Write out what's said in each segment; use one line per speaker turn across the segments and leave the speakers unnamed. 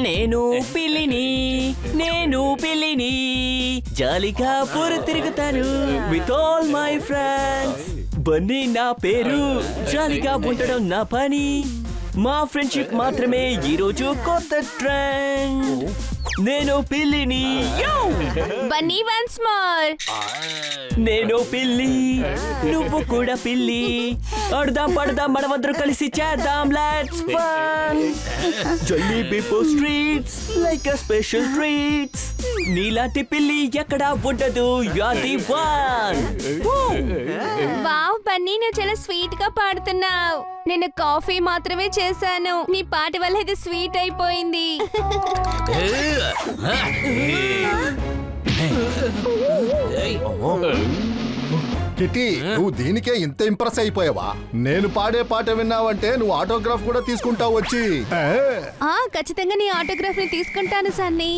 నేను పిల్లిని జాలిగా పూరు తిరుగుతాను with all my friends. Bunny నా పేరు, జాలిగా ఉండడం నా పని. మా ఫ్రెండ్షిప్ మాత్రమే ఈరోజు కొత్త ట్రెండ్. నేను పిల్లిని.
Bunny once more.
నేను పిల్లి, నువ్వు కూడా పిల్లి. ఆడుదాం పడదాం మనమందరం కలిసి చేద్దాం లెట్స్ ఫన్. జల్లీ బిపో streets like a special treats. నీలాంటి పిల్లి ఎక్కడా ఉండదు, you're the one.
Wow Bunny, నువ్వు చాలా స్వీట్ గా పాడుతున్నావు. నేను కాఫీ మాత్రమే చేశాను, నీ పాట వల్ల ఇది స్వీట్ అయిపోయింది.
కిట్టి, నువ్వు దీనికే ఇంత ఇంప్రెస్ అయిపోయావా? నేను పాడే పాట విన్నావంటే నువ్వు ఆటోగ్రాఫ్ కూడా తీసుకుంటావు వచ్చి.
ఖచ్చితంగా నీ ఆటోగ్రాఫ్ ని తీసుకుంటాను సన్నీ.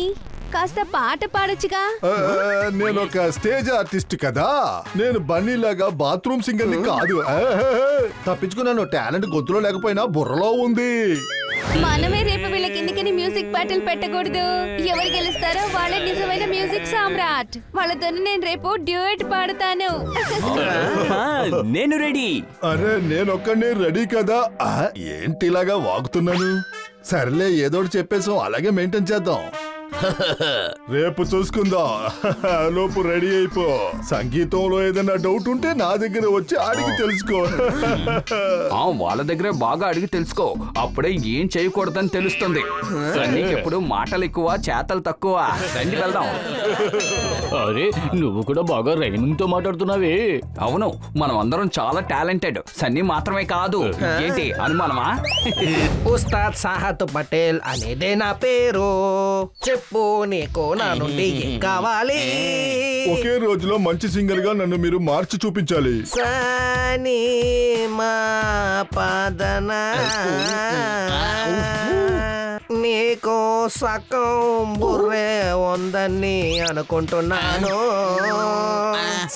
కాస్త పాట పాడొచ్చుగా.
నేను ఒక స్టేజ్ ఆర్టిస్ట్ కదా, నేను బన్నీలాగా బాత్రూమ్ సింగర్ ని కాదు. తప్పించుకున్నాను, టాలెంట్ గొంతులో లేకపోయినా బుర్రలో ఉంది.
మనమే రేపు వీళ్ళకి ఎందుకని మ్యూజిక్ బ్యాటిల్ పెట్టకూడదు? ఎవరు గెలుస్తారో వాళ్ళే నిజమైన మ్యూజిక్ సామ్రాట్. వాళ్ళతో నేను రేపు డ్యూయట్ పాడతాను.
నేను రెడీ.
అరే నేనొక్కడిని రెడీ కదా. ఏంటి ఇలాగా వాగుతున్నాను? సర్లే ఏదోటి చెప్పేసాం, అలాగే మెయింటైన్ చేద్దాం. రేపు చూసుకుందాం. లోపు రెడీ అయిపో. సంగీతంలో ఏదైనా డౌట్ ఉంటే నా దగ్గర వచ్చి అడిగి తెలుసుకో.
వాళ్ళ దగ్గరే బాగా అడిగి తెలుసుకో, అప్పుడే ఏం చేయకూడదని తెలుస్తుంది. సన్నీకి ఎప్పుడు మాటలు ఎక్కువ, చేతలు తక్కువ. రండి వెళ్దాం.
అరే నువ్వు కూడా బాగా రైమింగ్ తో మాట్లాడుతున్నావే.
అవును, మనం అందరం చాలా టాలెంటెడ్. సన్నీ మాత్రమే కాదు. ఏంటి అనుమానమా?
ఉస్తాద్ సాహత్ పటేల్ అనేదే నా పేరు. చెప్పు నీకు నా నుండి ఏం కావాలి?
ఒకే రోజులో మంచి సింగర్ గా నన్ను మీరు మార్చి చూపించాలి.
సని మా పదన నీకు సగం బుర్రే ఉందని అనుకుంటున్నాను.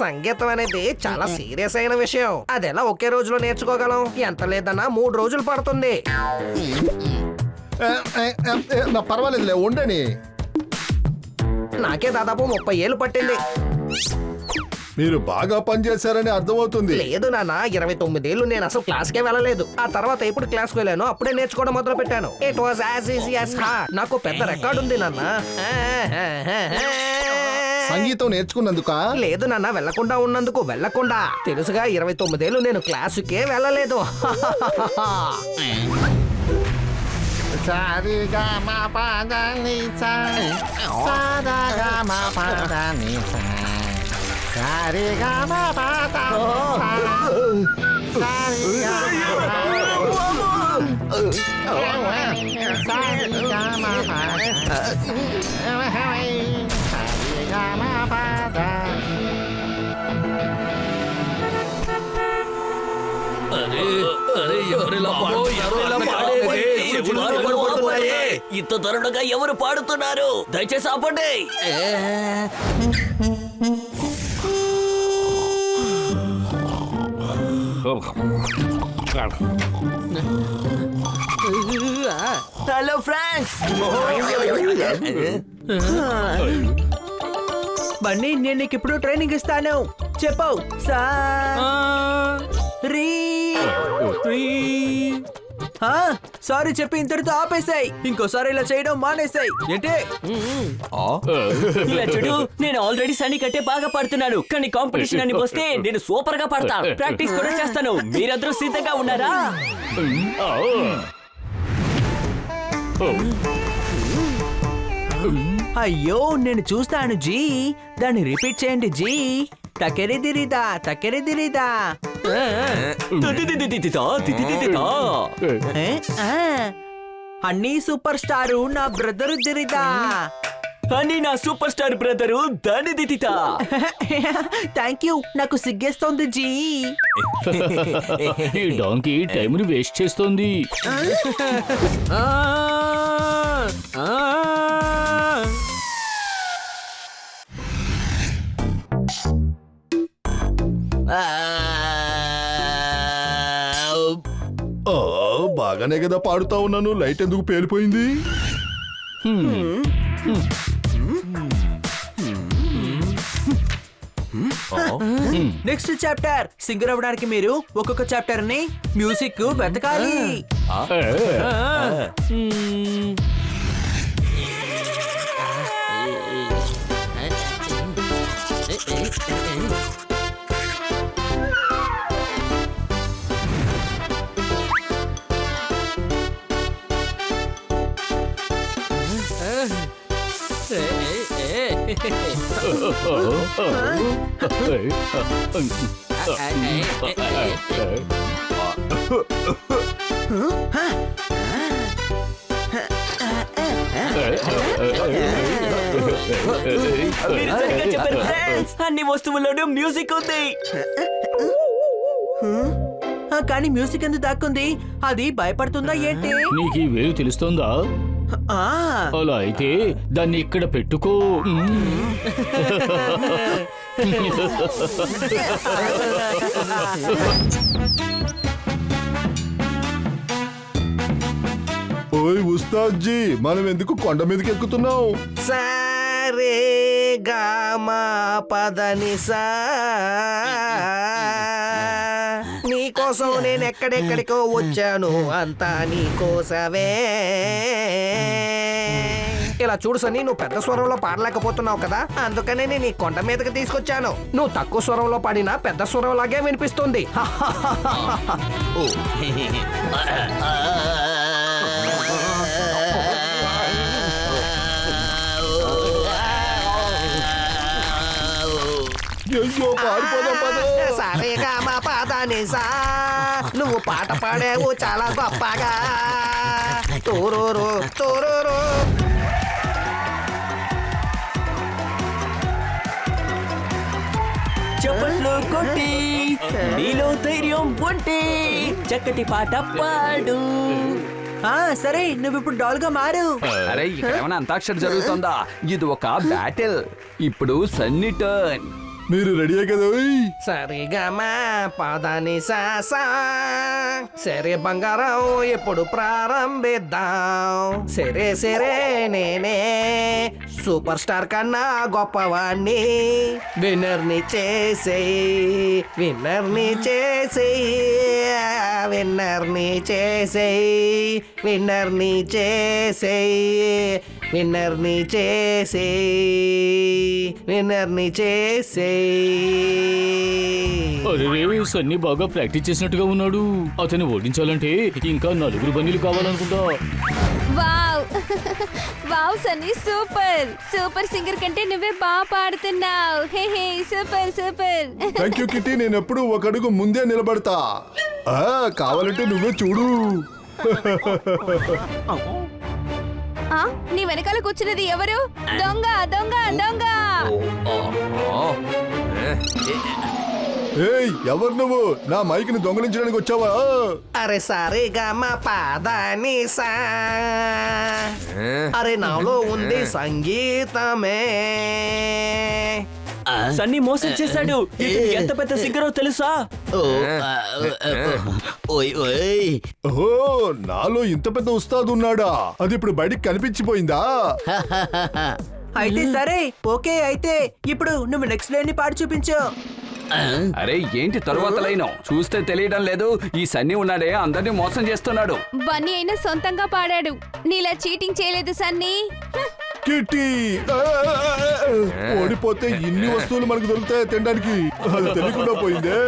సంగీతం అనేది చాలా సీరియస్ అయిన విషయం. అదెలా ఒకే రోజులో నేర్చుకోగలం? ఎంత లేదన్నా 3 రోజులు పడుతుంది.
నా పర్వాలేదులే, ఉండని.
నాకే దాదాపు 30 ఏళ్ళు పట్టింది.
మీరు బాగా పనిచేశారని అర్థమవుతుంది.
లేదు నాన్న, 29 ఏళ్ళు నేను అసలు క్లాస్కే వెళ్ళలేదు. ఆ తర్వాత ఎప్పుడు క్లాస్కి వెళ్ళాను అప్పుడే నేర్చుకోవడం మొదలు పెట్టాను. It was as easy as heart. నాకు పెద్ద రికార్డు ఉంది నాన్న.
సంగీతం నేర్చుకున్నందుక?
లేదు నాన్న, వెళ్ళకుండా ఉన్నందుకు. వెళ్ళకుండా తెలుసుగా, 29 ఏళ్ళు నేను క్లాసుకే వెళ్ళలేదు.
సారిగా మా పాదాని సాదాగా మా పాదాని సారిగా మా పాదాని సారిగా మా పాదాని సారిగా మా పాదాని.
ఇంత త్వరగా ఎవరు పాడుతున్నారు? దయచేసి ఆపండి. Hello friends.
బన్నీ, నేను నీకు ఇప్పుడు ట్రైనింగ్ ఇస్తాను. చెప్పు. సా రీ. సారీ చెప్పి ఇంతటితో ఆపేసాయి. ఇంకోసారి ఇలా చేయడం మానేసాయి. ఏంటి?
ఇలా చూడు, నేను ఆల్రెడీ సన్నీ కంటే బాగా పాడుతున్నాను. కానీ కాంపిటీషన్ అని వస్తే నేను సూపర్ గా పాడతాను. ప్రాక్టీస్ కూడా చేస్తాను. మీరందరూ సిద్ధంగా ఉన్నారా?
అయ్యో, నేను చూస్తాను జీ. దాన్ని రిపీట్ చేయండి జీ. తకెరిదిరిదా తకెరిదిరిదా. అన్నీ సూపర్ స్టారు నా బ్రదర్ దిరిదా.
అని నా సూపర్ స్టార్ బ్రదరు దాని దితితా.
Thank you. నాకు సిగ్గేస్తోంది జీ.
ఈ డాంకీ టైంని వేస్ట్ చేస్తోంది.
బాగానే కదా పాడుతా ఉన్నాను. లైట్ ఎందుకు పేలిపోయింది?
నెక్స్ట్ చాప్టర్ సింగర్ అవ్వడానికి మీరు ఒక్కొక్క చాప్టర్ ని మ్యూజిక్ వెతకాలి.
మీరు సరిగ్గా చెప్పారు ఫ్రెండ్స్. అన్ని వస్తువుల్లోనూ మ్యూజిక్ ఉంది.
కానీ మ్యూజిక్ ఎందుకు దాక్కుంది? అది భయపడుతుందా ఏంటి?
నీకు ఈ వేరు తెలుస్తుందా?
ఆ,
అలా అయితే దాన్ని ఇక్కడ పెట్టుకో.
ఓయ్ ఉస్తాద్ జీ, మనం ఎందుకు కొండ మీదకి ఎక్కుతున్నాం?
సరే గామా పదని సా నీకోసం నేను ఎక్కడెక్కడికో వచ్చాను, అంతా నీకోసమే. ఇలా చూడు సన్నీ, నువ్వు పెద్ద స్వరంలో పాడలేకపోతున్నావు కదా, అందుకనే నేను ఈ కొండ మీదకి తీసుకొచ్చాను. నువ్వు తక్కువ స్వరంలో పాడినా పెద్ద స్వరం లాగే వినిపిస్తుంది.
అయ్యో, పారిపోదాం పద.
సరేగా మా పాదాని సా నువ్వు పాట పాడావు చాలా గొప్పగా. తోరూరు తోరూరు.
చప్పట్లు కొట్టి నీలో ధైర్యం ఉంటే చక్కటి పాట పాడు.
సరే నువ్వు ఇప్పుడు డాల్ గా మారు.
అరే ఇక్కడ ఏమైనా అంతాక్షరి జరుగుతుందా? ఇది ఒక బ్యాటిల్. ఇప్పుడు సన్నీ టర్న్.
మీరు రెడీయే కదా? ఓయ్.
సరిగా మా పాదాని సా సా. సరే బంగారం, ఇప్పుడు ప్రారంభిద్దాం. సరే సరే నేనే సూపర్ స్టార్ కన్నా గొప్పవాణ్ణి. విన్నర్ని చేసేయి, విన్నర్ని చేసేయి, విన్నర్ని చేసేయి, విన్నర్ని చేసేయి, విన్నర్ని చేసేయి, విన్నర్ని చేసేయి.
అరే సన్నీ బాగా ప్రాక్టీస్ చేసినట్టుగా ఉన్నాడు. అతన్ని ఓడించాలంటే ఇంకా 4 బండిలు కావాలనుకుంటా.
Wow wow Sunny, super super singer కంటే నువ్వే బాగా పాడుతున్నావు. Hey hey, super super.
Thank you Kitty, నేను ఎప్పుడు ఒక అడుగు ముందే నిలబడతా. కావాలంటే నువ్వే చూడు.
నీ వెనకాల కూర్చున్నది ఎవరు? దొంగ దొంగ దొంగ.
ఏయ్, ఎవరు నువ్వు? నా మైక్ ని దొంగలించడానికి వచ్చావా?
అరే సరిగా మా పాదాని సా. అరే నాలో ఉంది సంగీతమే.
సన్నీ మోసం చేశాడు. ఇతను ఎంత పెద్ద సింగరో తెలుసా?
ఓహో, నాలో ఇంత పెద్ద ఉస్తాద్ ఉన్నాడా? అది ఇప్పుడు బయటికి కనిపించిపోయిందా?
అయితే సరే ఓకే, అయితే ఇప్పుడు నువ్వు నెక్స్ట్ లైన్ ని పాడి చూపించు.
అరే ఏంటి తరువాత లైన్? చూస్తే తెలియడం లేదు. ఈ సన్నీ ఉన్నాడే అందరినీ మోసం చేస్తున్నాడు.
బన్నీ అయినా సొంతంగా పాడాడు. నీలా చీటింగ్ చేయలేదు సన్నీ.
కిట్టి, ఓడిపోతే ఇన్ని వస్తువులు మనకు దొరుకుతాయి తినడానికి. అది తెలియకుండా పోయిందే.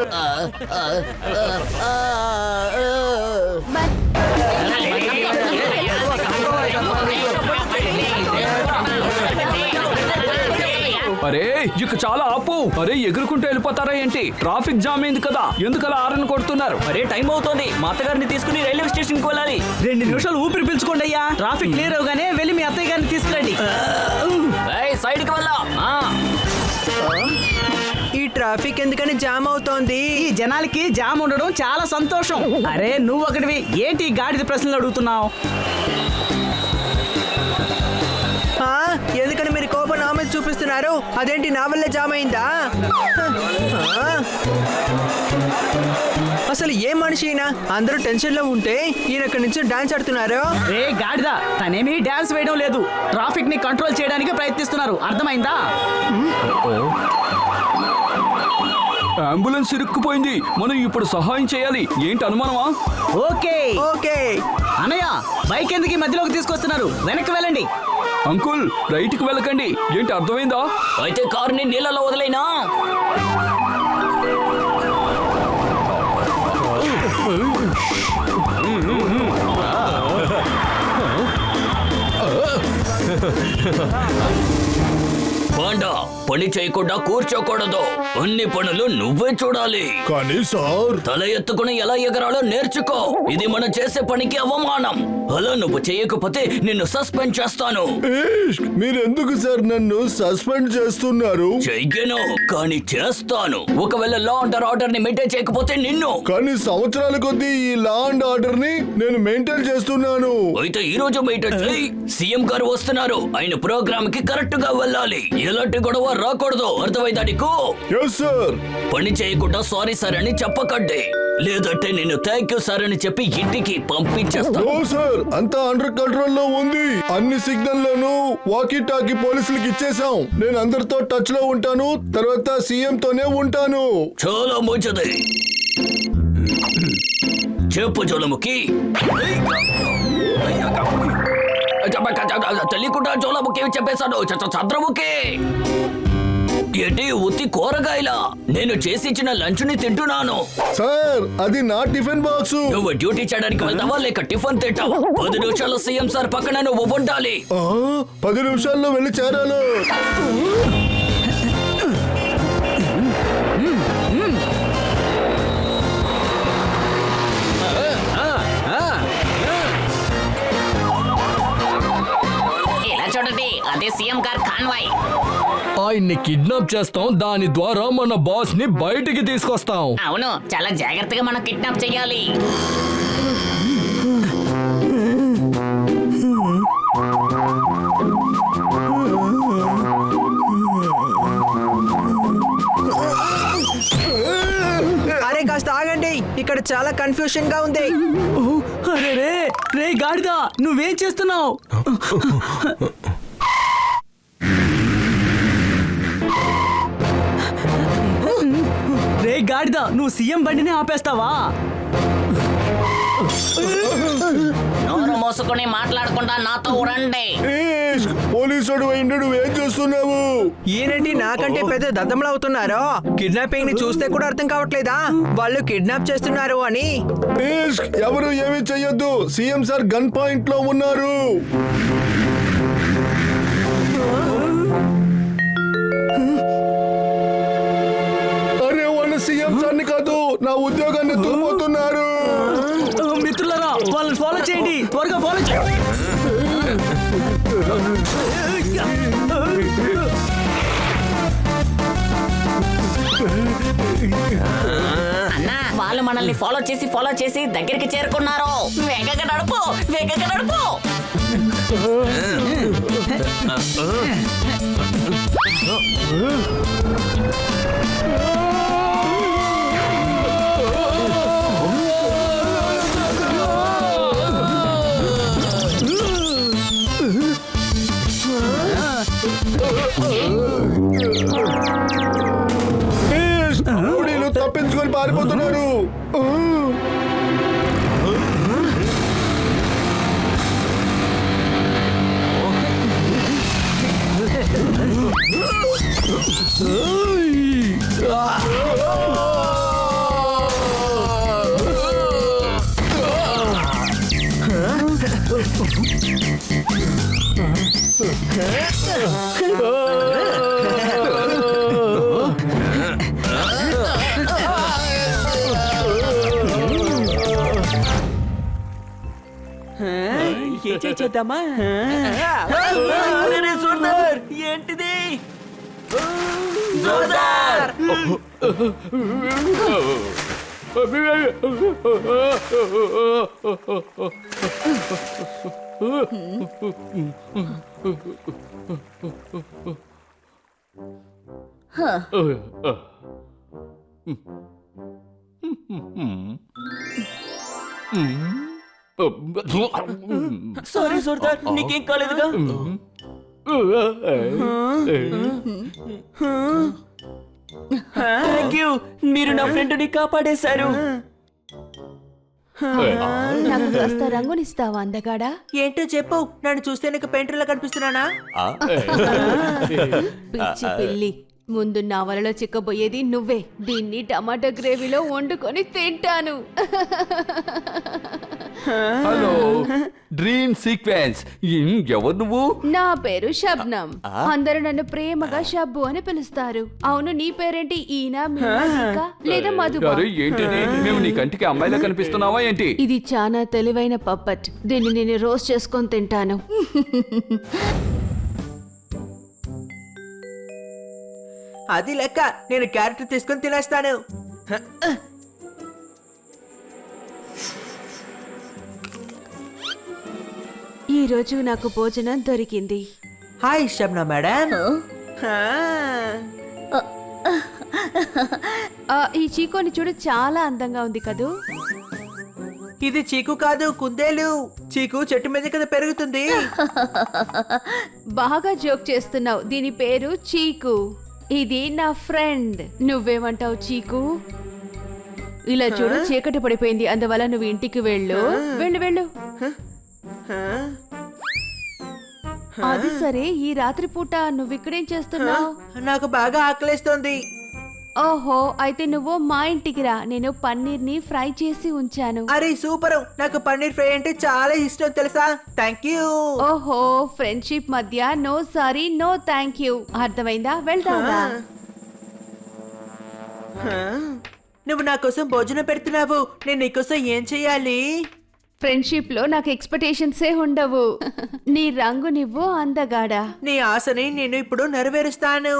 అరే ఇక చాలా ఆపు. అరే ఎగురుకుంటూ వెళ్ళిపోతారా ఏంటి? ట్రాఫిక్ జామ్ అయింది కదా, ఎందుకలా ఆరని కొడుతున్నారు?
అరే టైం అవుతోంది. మా అత్తగారిని తీసుకుని రైల్వే స్టేషన్ కి వెళ్ళాలి.
2 నిమిషాలు ఊపిరి పీల్చుకోండి అయ్యా. ట్రాఫిక్ క్లియర్ అవగానే వెళ్ళి మీ అత్తయ్య గారిని తీసుకురండి.
సైడ్ కి వెళ్దాం.
ఈ ట్రాఫిక్ ఎందుకని జామ్ అవుతోంది?
ఈ జనాలకి జామ్ ఉండడం చాలా సంతోషం. అరే నువ్వు ఒకటివి ఏంటి గాడిద ప్రశ్నలు అడుగుతున్నావు?
ఎందుకని మీరు కోపం నా మీద చూపిస్తున్నారు? అదేంటి నా వల్లే జామ్ అయిందా? అసలు ఏం మనిషి ఈయన? అందరూ టెన్షన్ లో ఉంటే ఈయన ఇక్కడి నుంచి డాన్స్ ఆడుతున్నారు.
రే గాడిద, తనేమీ డాన్స్ వేయడం లేదు. ట్రాఫిక్ ని కంట్రోల్ చేయడానికి ప్రయత్నిస్తున్నారు, అర్థమైందా?
అంబులెన్స్ ఇరుక్కుపోయింది, మనం ఇప్పుడు సహాయం చేయాలి. ఏంటి అనుమానమా?
Okay
okay.
అన్నయ్య, బైక్ ఎందుకు ఈ మధ్యలోకి తీసుకొస్తున్నారు? వెనక్కి వెళ్ళండి.
అంకుల్, రైట్ కి వెళ్ళకండి. ఏంటి అర్థమైందా?
అయితే కారుని నీళ్ళలో వదిలేనా? పాండా, పని చేయకుండా కూర్చోకూడదు. అన్ని పనులు నువ్వే చూడాలి.
కానీ సార్,
తల ఎత్తుకుని ఎలా ఎగరాలో నేర్చుకో. ఇది మనం చేసే పనికి అవమానం. అలా నువ్వు చేయకపోతే నిన్ను సస్పెండ్ చేస్తాను.
మీరెందుకు సార్ నన్ను సస్పెండ్ చేస్తున్నారు?
చెయ్యను, కానీ చేస్తాను. ఒకవేళ లా అండ్ ఆర్డర్ ని మెయింటైన్ చేయకపోతే నిన్ను.
కానీ సంవత్సరాల కొద్దీ ఈ లా అండ్ ఆర్డర్ ని నేను మెయింటైన్ చేస్తున్నాను.
అయితే ఈ రోజు మెయింటైన్ చేయి. సీఎం గారు వస్తున్నారు, ఆయన ప్రోగ్రామ్ కి కరెక్ట్ గా వెళ్ళాలి. ఎలాంటి గొడవ రాకూడదు, అర్థమైందా నీకు?
Yes sir.
పని చేయకుండా సారీ సార్ అని చెప్పకండి, లేదంటే నేను థ్యాంక్ యూ సార్ అని చెప్పి ఇంటికి పంపించేస్తాను.
ఓ సార్, అంతా అండర్ కంట్రోల్ లో ఉంది. అన్ని సిగ్నల్ లోను వాకీ టాకీ పోలీసులకు ఇచ్చేసాం. నేను అందరితో టచ్ లో ఉంటాను, తర్వాత సీఎం తోనే ఉంటాను.
చాలా మంచిది. చెప్పు జోలముఖి. తెలియకుండా జోలముఖి చెప్పేశాను. చంద్రముఖి ఏంటి ఉత్తి కూరగాయల? నేను చేసి ఇచ్చిన లంచ్ ని తింటున్నాను.
సార్, అది నా టిఫిన్ బాక్స్.
నువ్వు డ్యూటీ చేయడానికి వెళ్తావా లేక టిఫిన్ తింటావా? 10 నిమిషాల్లో సీఎం సార్ పక్కన నువ్వు ఉండాలి.
10 నిమిషాల్లో వెళ్ళి చేరాలి.
ఇలా చూడండి, అదే సీఎం గారు కాన్వాయ్.
ఆయన్ని కిడ్నాప్ చేస్తాం, దాని ద్వారా మన బాస్ ని బయటికి తీసుకొస్తాం.
అవును, చాలా జాగ్రత్తగా మనం కిడ్నాప్ చేయాలి.
అరే కాస్త ఆగండి, ఇక్కడ చాలా కన్ఫ్యూషన్ గా ఉంది.
అరే రే రే గాడిద, నువ్వేం చేస్తున్నావు? రే గాడిద, నువ్వు సీఎం బండిని ఆపేస్తావా?
నోరు మోసుకుని మాట్లాడకుండా నాతో రండి.
పోలీసుడు అయిండు, నువ్వేం చేస్తున్నావు?
ఈయనండి నాకంటే పెద్ద దద్దమ్మలు అవుతున్నారు. కిడ్నాపింగ్ ని చూస్తే కూడా అర్థం కావట్లేదా వాళ్ళు కిడ్నాప్ చేస్తున్నారు అని?
ఎవరు ఏమీ చెయ్యొద్దు, సీఎం సార్ గన్ పాయింట్ లో ఉన్నారు. అరే, వాళ్ళు సీఎం సార్ని కాదు, నా ఉద్యోగాన్ని తూపోతున్నారు.
మిత్రులారా, వాళ్ళని ఫాలో చేయండి, త్వరగా ఫాలో చేయండి.
అన్నా, వాళ్ళు మనల్ని ఫాలో చేసి దగ్గరికి చేరుకున్నారు. వేగంగా నడుపు, వేగంగా నడుపు.
తప్పించుకొని పారిపోతున్నారు.
చేద్దామా? ఏంటిది? జోర్దార్! సారీ సర్దార్, నీకేం కాలేదుగా? థ్యాంక్ యూ, మీరు నా ఫ్రెండ్ ని కాపాడేశారు.
నాకు కాస్త రంగునిస్తావా అందగాడా?
ఏంటో చెప్పు, నన్ను చూస్తే నీకు పెయింటర్లా కనిపిస్తున్నానా?
పిచ్చి పిల్లి, ముందు నా వలలో చిక్కబోయేది నువ్వే. దీన్ని టమాటా గ్రేవీలో వండుకొని తింటాను.
Hello, dream sequence. ఎవరు నువ్వు?
నా పేరు శబ్నం. అందరూ నన్ను ప్రేమగా షబ్బు అని పిలుస్తారు. అవును, నీ పేరేంటి? ఈనా, మీనా, గీకా లేదా మధుబా?
అరే ఏంటిది, మేము నీ కంటికి అమ్మాయిలా కనిపిస్తున్నావా ఏంటి?
ఇది చాలా తెలివైన పప్పట్. దీన్ని నేను రోస్ట్ చేసుకొని తింటాను.
అది లెక్క, నేను క్యారెక్టర్ తీసుకొని తినేస్తాను.
ఈ రోజు నాకు భోజనం దొరికింది.
Hi Shabna madam.
ఈ చీకోని చూడు, చాలా అందంగా ఉంది కదూ.
ఇది చీకు కాదు, కుందేలు. చీకు చెట్టు మీద కదా పెరుగుతుంది.
బాగా జోక్ చేస్తున్నావు. దీని పేరు చీకు. ఇది నా ఫ్రెండ్. నువ్వేమంటావు చీకు? ఇలా చూడు, చీకటి పడిపోయింది, అందువల్ల నువ్వు ఇంటికి వెళ్ళు. వెళ్ళు వెళ్ళు. అది సరే, ఈ రాత్రి పూట నువ్వు ఇక్కడేం చేస్తున్నావు?
నాకు బాగా ఆకలేస్తోంది.
ఓహో, అయితే నువ్వు మా ఇంటికి రా. నేను పన్నీర్ ని ఫ్రై చేసి ఉంచాను.
అరే సూపర్, నాకు పన్నీర్ ఫ్రై అంటే చాలా ఇష్టం తెలుసా. Thank you.
ఓహో, ఫ్రెండ్షిప్ మధ్య no sorry no thank you. అర్థమైందా? వెళ్దామా?
నువ్వు నా కోసం భోజనం పెడుతున్నావు, నేను నీకోసం ఏం చెయ్యాలి?
ఫ్రెండ్షిప్ లో నాకు ఎక్స్పెక్టేషన్సే ఉండవు. నీ రంగు నువ్వు అందగాడా.
నీ ఆశని నేను ఇప్పుడు నెరవేరుస్తాను.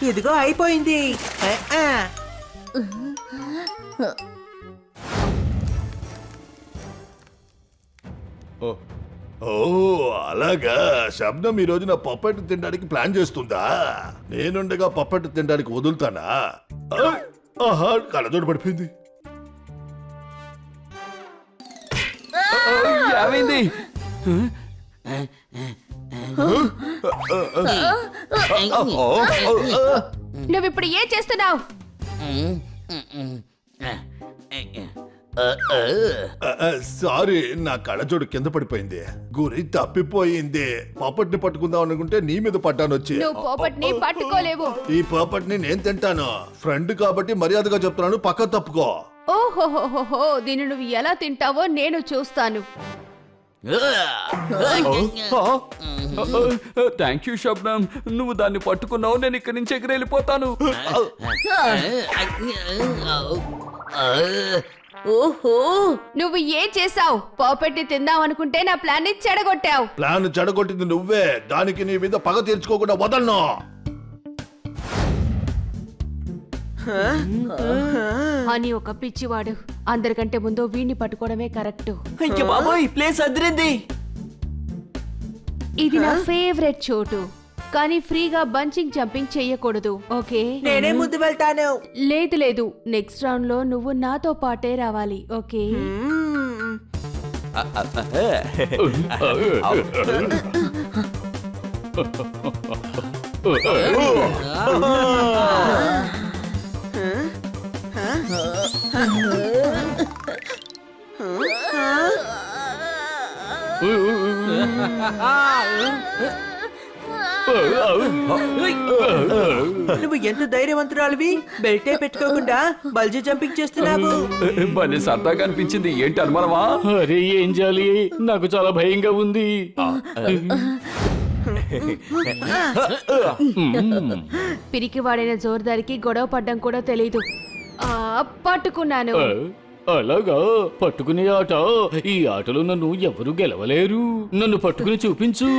ఇదిగో అయిపోయింది.
ఓ అలాగా, శబ్దం ఈ రోజు నా పప్పెట్టు తినడానికి ప్లాన్ చేస్తుందా? నేనుండగా పప్పెట్టు తినడానికి వదులుతానా? ఆహా, కళ్ళజోడు పడిపోయింది.
ఏమైంది?
నువ్వు ఇప్పుడు ఏం చేస్తున్నావు?
సారీ, నా కళ్ళజోడు కింద పడిపోయింది. గురి తప్పిపోయింది. పప్పట్ని పట్టుకుందాం అనుకుంటే నీ మీద పట్టాను వచ్చి.
నువ్వు పోపట్ని పట్టుకోలేవు.
ఈ పప్పట్ని నేను తింటాను. ఫ్రెండ్ కాబట్టి మర్యాదగా చెప్తున్నాను, పక్క తప్పుకో.
ఓహోహోహో, దీన్ని నువ్వు ఎలా తింటావో నేను చూస్తాను.
థ్యాంక్ యూ శబ్నం, నువ్వు దాన్ని పట్టుకున్నావు, నేను ఇక్కడి నుంచి ఎగిరెళ్ళిపోతాను.
ఓహో, నువ్వు ఏం చేసావు? పాపెట్టి తిందాం అనుకుంటే నా ప్లాన్ ని చెడగొట్టావు.
ప్లాన్ చెడగొట్టింది నువ్వే. దానికి నీ మీద పగ తీర్చుకోకుండా వదలను.
అని ఒక పిచ్చివాడు. అందరికంటే ముందు వీణ్ణి పట్టుకోవడమే కరెక్ట్.
అయ్య బాబోయ్, ప్లేస్ అదిరింది.
ఇది నా ఫేవరెట్ చోటు, కానీ ఫ్రీగా బంచింగ్ జంపింగ్ చెయ్యకూడదు. ఓకే,
నేనే ముందు వెళ్తాను.
లేదు లేదు, నెక్స్ట్ రౌండ్ లో నువ్వు నాతో పాటే రావాలి. ఓకే,
నువ్వు ఎంత ధైర్యవంతురాలివి, బెల్టే పెట్టుకోకుండా బల్జీ జంపింగ్ చేస్తున్నావు.
భలే సరదాగా అనిపించింది. ఏంటి అనుమానమా?
అరే ఏం చేయాలి, నాకు చాలా భయంగా ఉంది.
పిరికివాడైన జోర్దారికి గొడవ పడ్డం కూడా తెలీదు. పట్టుకున్నాను.
అలాగా, పట్టుకునే ఆట. ఈ ఆటలో నన్ను ఎవరు గెలవలేరు. నన్ను పట్టుకుని చూపించు.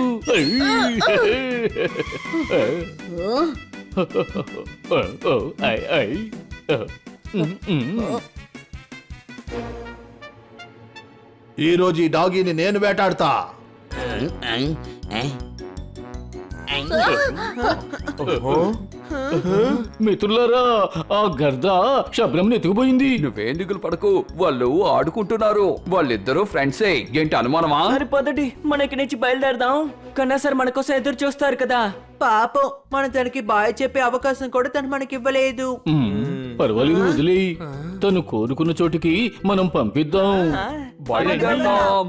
ఈ రోజు ఈ డాగీని నేను వేటాడతా.
మిత్రులారా, ఆ గర్ద శబ్దం ఎత్తుకుపోయింది.
నువ్వేం దిగులు పడకు, వాళ్ళు ఆడుకుంటున్నారు. వాళ్ళిద్దరూ ఫ్రెండ్సే. ఏంటి అనుమానమా?
మరి పదండి మన ఇక్కడి నుంచి బయలుదేరదాం. కన్నా సార్ మన కోసం ఎదురు చూస్తారు కదా.
పాపం మనం తనకి బాయ్ చెప్పే అవకాశం కూడా తను మనకి ఇవ్వలేదు.
పర్వాలేదు, వదిలేయ్. తను కోరుకున్న చోటికి మనం పంపిద్దాం.
బయలుదేరదాం.